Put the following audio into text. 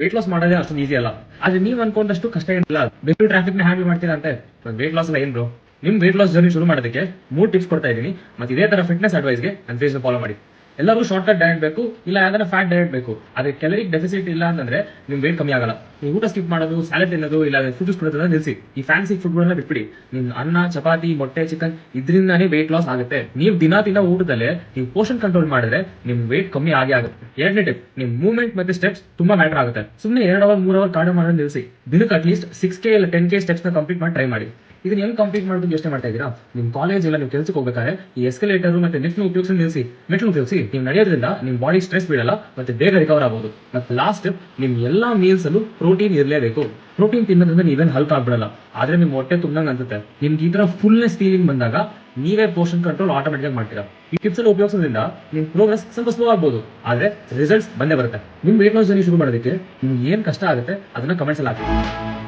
Weight loss ಮಾಡೋದೇ ಅಷ್ಟೊಂದು easy ಅಲ್ಲ. ಆದ್ರೆ ನೀವು ಅನ್ಕೊಂಡಷ್ಟು ಕಷ್ಟ ಏನಿಲ್ಲ. ಬೆಂಗಳೂರು ಟ್ರಾಫಿಕ್ ನ ಹ್ಯಾಂಡಲ್ ಮಾಡ್ತೀರಾ ಅಂತ ವೇಟ್ ಲಾಸ್ ಎಲ್ಲ ಏನ್ ಬ್ರೋ. ನಿಮ್ ವೇಟ್ ಲಾಸ್ ಜರ್ನಿ ಶುರು ಮಾಡೋದಕ್ಕೆ 3 ಟಿಪ್ಸ್ ಕೊಡ್ತಾ ಇದೀನಿ. ಮತ್ತೆ ಇದೇ ತರ ಫಿಟ್ನೆಸ್ ಅಡ್ವೈಸ್ಗೆ ನನ್ನ ಫೇಸ್ ಫಾಲೋ ಮಾಡಿ. ಎಲ್ಲರೂ ಶಾರ್ಟ್ ಕಟ್ ಡಯಟ್ ಬೇಕು, ಇಲ್ಲ ಯಾವ್ದಾರ ಫ್ಯಾಟ್ ಡಯಟ್ ಬೇಕು. ಅದೇ ಕ್ಯಾಲರಿಕ್ ಡೆಫಿಸಿಟ್ ಇಲ್ಲ ಅಂತಂದ್ರೆ ನಿಮ್ ವೇಟ್ ಕಮ್ಮಿ ಆಗಲ್ಲ. ನೀವು ಊಟ ಸ್ಕಿಪ್ ಮಾಡೋದು, ಸ್ಯಾಲೆಡ್ ತಿನ್ನೋದು, ಇಲ್ಲ ಫ್ರೂಟ್ಸ್ ಕೊಡೋದನ್ನ ನಿಲ್ಸಿ. ಈ ಫ್ಯಾನ್ಸಿ ಫುಡ್ಗಳನ್ನ ಬಿಟ್ಬಿಡಿ. ನಿಮ್ ಅನ್ನ, ಚಪಾತಿ, ಮೊಟ್ಟೆ, ಚಿಕನ್ ಇದರಿಂದಾನೇ ವೇಟ್ ಲಾಸ್ ಆಗುತ್ತೆ. ನೀವು ದಿನ ತಿನ್ನೋ ಊಟದಲ್ಲೇ ನೀವು ಪೋಷನ್ ಕಂಟ್ರೋಲ್ ಮಾಡಿದ್ರೆ ನಿಮ್ ವೇಟ್ ಕಮ್ಮಿ ಆಗುತ್ತೆ. ಎರಡನೇ ಟಿಪ್, ನಿಮ್ ಮೂವ್ಮೆಂಟ್ ಮತ್ತೆ ಸ್ಟೆಪ್ಸ್ ತುಂಬಾ ಮ್ಯಾಟರ್ ಆಗುತ್ತೆ. ಸುಮ್ಮನೆ 2 ಅವರ್ 3 ಅವರ್ ಕಾರ್ಡಿಯೋ ಮಾಡೋದು ನಿಲ್ಸಿ. ದಿನಕ್ಕೆ ಅಟ್ಲೀಸ್ಟ್ 6K ಇಲ್ಲ 10K ಸ್ಟೆಪ್ಸ್ ನ ಕಂಪ್ಲೀಟ್ ಮಾಡಿ ಟ್ರೈ ಮಾಡಿ. ಇದನ್ನ ಹೆಂಗ್ ಕಂಪ್ಲೀಟ್ ಮಾಡೋದು ಯೋಚನೆ ಮಾಡ್ತಾ ಇದ್ದೀರಾ? ನಿಮ್ ಕಾಲೇಜ್ ಇಲ್ಲ ನೀವು ಕೆಲಸಕ್ಕೆ ಹೋಗ್ಬೇಕಾದ್ರೆ ಈ ಎಸ್ಕಲೇಟರ್ ಮತ್ತೆ ಲಿಫ್ಟ್ ಉಪಯೋಗಿಸಿ ನಿಲ್ಸಿ. ಮೆಟ್ಲು ಉಪಯೋಗಿಸಿ. ನೀವು ನಡೆಯೋದ್ರಿಂದ ನಿಮ್ ಬಾಡಿ ಸ್ಟ್ರೆಸ್ ಬೀಳಲ್ಲ ಮತ್ತೆ ಬೇಗ ರಿಕವರ್ ಆಗಬಹುದು. ಮತ್ತೆ ಲಾಸ್ಟ್, ನಿಮ್ ಎಲ್ಲಾ ಮೀಲ್ಸ್ ಅಲ್ಲೂ ಪ್ರೋಟೀನ್ ಇರಲೇಬೇಕು. ಪ್ರೋಟೀನ್ ತಿನ್ನೋದ್ರಿಂದ ನೀವೇನ್ ಹಲ್ಕ ಆಗ್ಬಿಡಲ್ಲ, ಆದ್ರೆ ನಿಮ್ ಹೊಟ್ಟೆ ತುಂಬಂಗ್ ಅನ್ಸುತ್ತೆ. ನಿಮ್ಗೆ ಈ ತರ ಫುಲ್ನೆಸ್ ಫೀಲಿಂಗ್ ಬಂದಾಗ ನೀವೇ ಪೋಷನ್ ಕಂಟ್ರೋಲ್ ಆಟೋಮೆಟಿಕ್ ಆಗಿ ಮಾಡ್ತೀರಾ. ಈ ಟಿಪ್ಸ್ ಅನ್ನು ಉಪಯೋಗಿಸೋದ್ರಿಂದ ನಿಮ್ ಪ್ರೋಗ್ರೆಸ್ ಸ್ವಲ್ಪ ಸ್ಲೋ ಆಗ್ಬೋದು, ಆದ್ರೆ ರಿಸಲ್ಟ್ಸ್ ಬಂದೇ ಬರುತ್ತೆ. ನಿಮ್ ವೇಟ್ ಲಾಸ್ ಜರ್ನಿ ಶುರು ಮಾಡೋದಕ್ಕೆ ನಿಮ್ಗೆ ಏನ್ ಕಷ್ಟ ಆಗುತ್ತೆ ಅದನ್ನ ಕಮೆಂಟ್ಸ್ ಅಲ್ಲಿ ಹಾಕಿ.